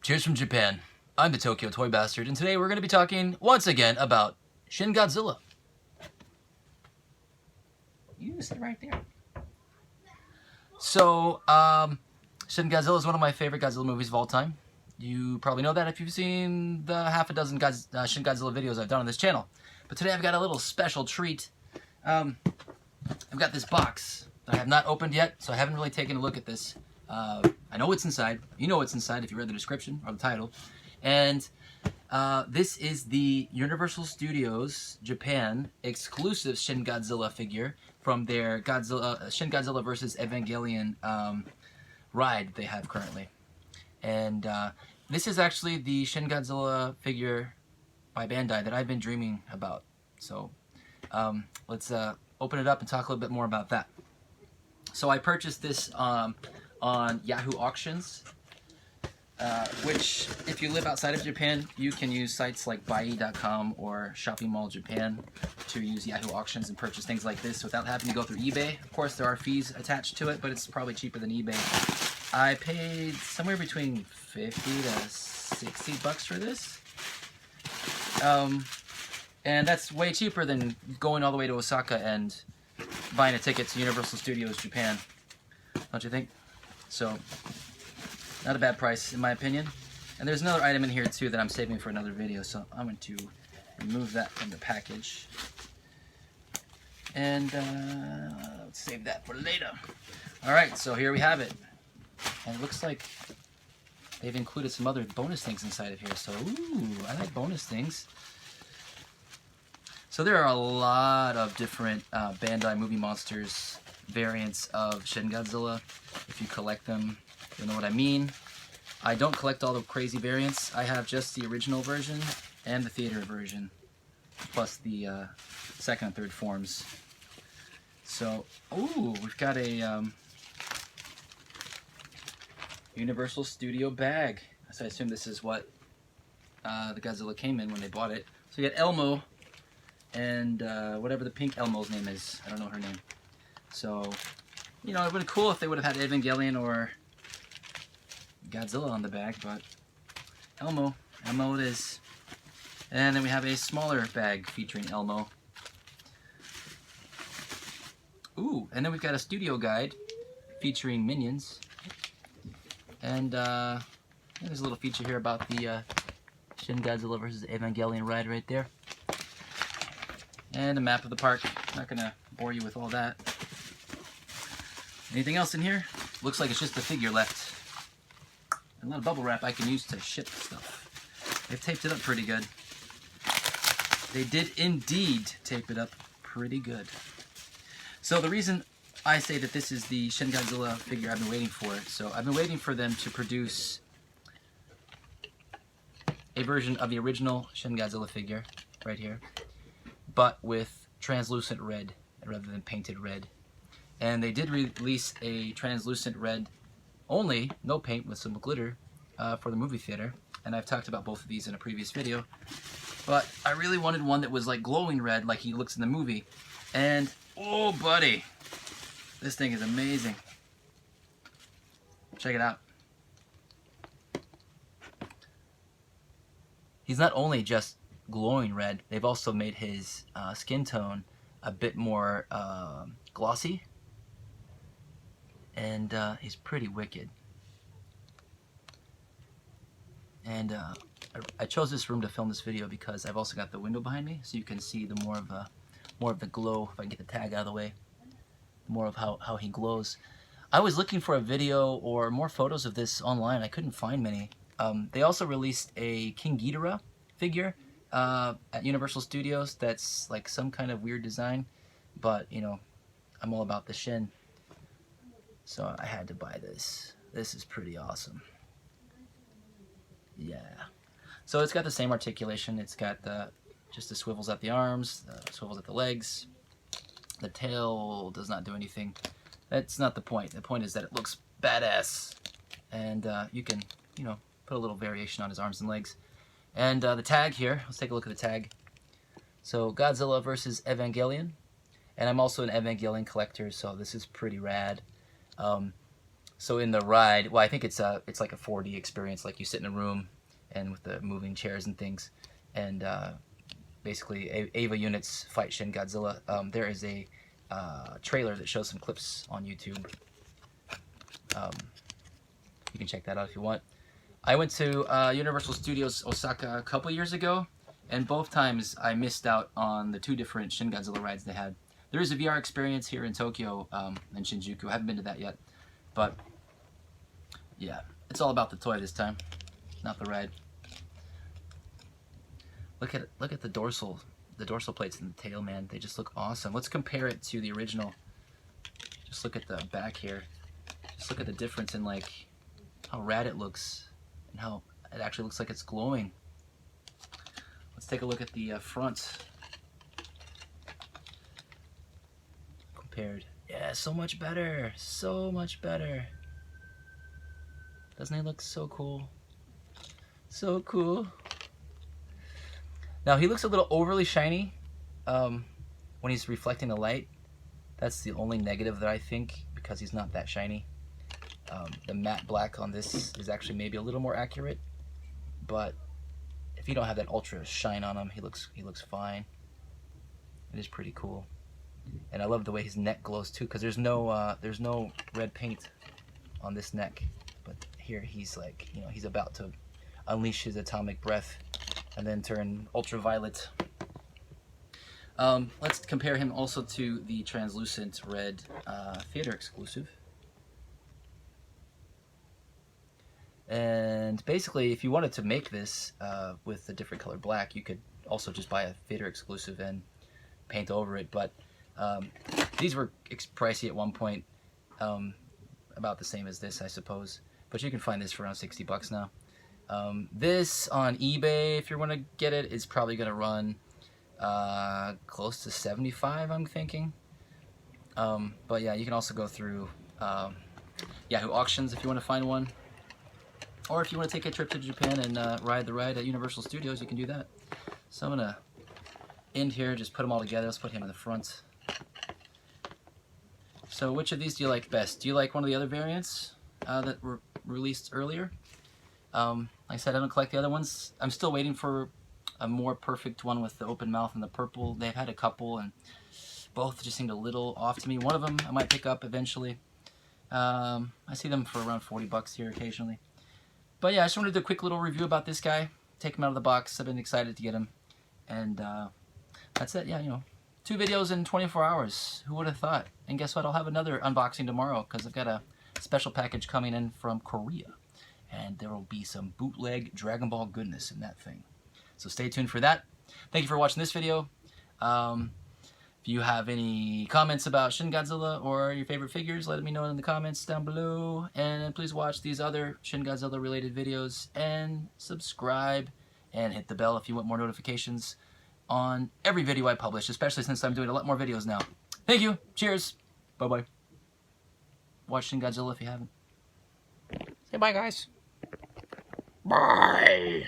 Cheers from Japan. I'm the Tokyo Toy Bastard, and today we're going to be talking once again about Shin Godzilla. You sit right there. So, Shin Godzilla is one of my favorite Godzilla movies of all time. You probably know that if you've seen the half a dozen Shin Godzilla videos I've done on this channel. But today I've got a little special treat. I've got this box that I have not opened yet, so I haven't really taken a look at this. I know what's inside. You know what's inside if you read the description or the title. And this is the Universal Studios Japan exclusive Shin Godzilla figure from their Shin Godzilla vs. Evangelion ride they have currently. And this is actually the Shin Godzilla figure by Bandai that I've been dreaming about. So let's open it up and talk a little bit more about that. So I purchased this on Yahoo Auctions, which if you live outside of Japan, you can use sites like Buy.com or Shopping Mall Japan to use Yahoo Auctions and purchase things like this without having to go through eBay. Of course, there are fees attached to it, but it's probably cheaper than eBay. I paid somewhere between 50 to 60 bucks for this. And that's way cheaper than going all the way to Osaka and buying a ticket to Universal Studios Japan. Don't you think? So, not a bad price in my opinion. And there's another item in here too that I'm saving for another video, so I'm going to remove that from the package. And let's save that for later. Alright, so here we have it. And it looks like they've included some other bonus things inside of here, so ooh, I like bonus things. So there are a lot of different Bandai Movie Monsters variants of Shin Godzilla. If you collect them, you'll know what I mean. I don't collect all the crazy variants. I have just the original version and the theater version, plus the second and third forms. So, ooh, we've got a Universal Studio bag. So I assume this is what the Godzilla came in when they bought it. So you got Elmo and whatever the pink Elmo's name is. I don't know her name. So, you know, it would have been cool if they would have had Evangelion or Godzilla on the bag, but Elmo it is. And then we have a smaller bag featuring Elmo. Ooh, and then we've got a studio guide featuring Minions. And there's a little feature here about the Shin Godzilla vs. Evangelion ride right there. And a map of the park. Not gonna bore you with all that. Anything else in here? Looks like it's just the figure left. And a lot of bubble wrap I can use to ship stuff. They've taped it up pretty good. They did indeed tape it up pretty good. So the reason I say that this is the Shin Godzilla figure I've been waiting for, so I've been waiting for them to produce a version of the original Shin Godzilla figure, right here, but with translucent red rather than painted red. And they did release a translucent red only, no paint, with some glitter for the movie theater. And I've talked about both of these in a previous video. But I really wanted one that was like glowing red like he looks in the movie. And, oh buddy, this thing is amazing. Check it out. He's not only just glowing red, they've also made his skin tone a bit more glossy. And he's pretty wicked. And I chose this room to film this video because I've also got the window behind me, so you can see the more of the glow. If I can get the tag out of the way, more of how he glows. I was looking for a video or more photos of this online. I couldn't find many. They also released a King Ghidorah figure at Universal Studios. That's like some kind of weird design, but you know, I'm all about the Shin. So I had to buy this. This is pretty awesome. Yeah. So it's got the same articulation. It's got just the swivels at the arms, the swivels at the legs. The tail does not do anything. That's not the point. The point is that it looks badass. And you can, you know, put a little variation on his arms and legs. And the tag here, let's take a look at the tag. So Godzilla vs. Evangelion. And I'm also an Evangelion collector, so this is pretty rad. So in the ride, well, I think it's like a 4D experience. Like you sit in a room and with the moving chairs and things, and basically Ava units fight Shin Godzilla. There is a trailer that shows some clips on YouTube. You can check that out if you want. I went to Universal Studios Osaka a couple years ago, and both times I missed out on the 2 different Shin Godzilla rides they had. There is a VR experience here in Tokyo in Shinjuku. I haven't been to that yet, but yeah, it's all about the toy this time, not the ride. Look at the dorsal plates and the tail, man. They just look awesome. Let's compare it to the original. Just look at the back here. Just look at the difference in like how rad it looks and how it actually looks like it's glowing. Let's take a look at the front. Compared. Yeah, so much better. So much better. Doesn't he look so cool? So cool. Now he looks a little overly shiny when he's reflecting the light. That's the only negative that I think, because he's not that shiny. The matte black on this is actually maybe a little more accurate, but if you don't have that ultra shine on him, he looks fine. It is pretty cool, and I love the way his neck glows too, because there's no red paint on this neck, but here he's like, you know, he's about to unleash his atomic breath and then turn ultraviolet. Let's compare him also to the translucent red theater exclusive. And basically, if you wanted to make this with a different color black, you could also just buy a theater exclusive and paint over it. But these were pricey at one point, about the same as this, I suppose. But you can find this for around 60 bucks now. This on eBay, if you want to get it, is probably going to run close to 75, I'm thinking. But yeah, you can also go through Yahoo Auctions if you want to find one. Or if you want to take a trip to Japan and ride the ride at Universal Studios, you can do that. So I'm going to end here, just put them all together. Let's put him in the front. So which of these do you like best? Do you like one of the other variants that were released earlier? Like I said, I don't collect the other ones. I'm still waiting for a more perfect one with the open mouth and the purple. They've had a couple, and both just seemed a little off to me. One of them I might pick up eventually. I see them for around 40 bucks here occasionally. But yeah, I just wanted to do a quick little review about this guy. Take him out of the box. I've been excited to get him. And that's it. Yeah, you know, 2 videos in 24 hours. Who would have thought? And guess what? I'll have another unboxing tomorrow, because I've got a special package coming in from Korea. And there will be some bootleg Dragon Ball goodness in that thing. So stay tuned for that. Thank you for watching this video. If you have any comments about Shin Godzilla or your favorite figures, let me know in the comments down below. And please watch these other Shin Godzilla related videos, and subscribe and hit the bell if you want more notifications on every video I publish, especially since I'm doing a lot more videos now. Thank you. Cheers. Bye-bye. Watch Shin Godzilla if you haven't. Say bye, guys. Bye.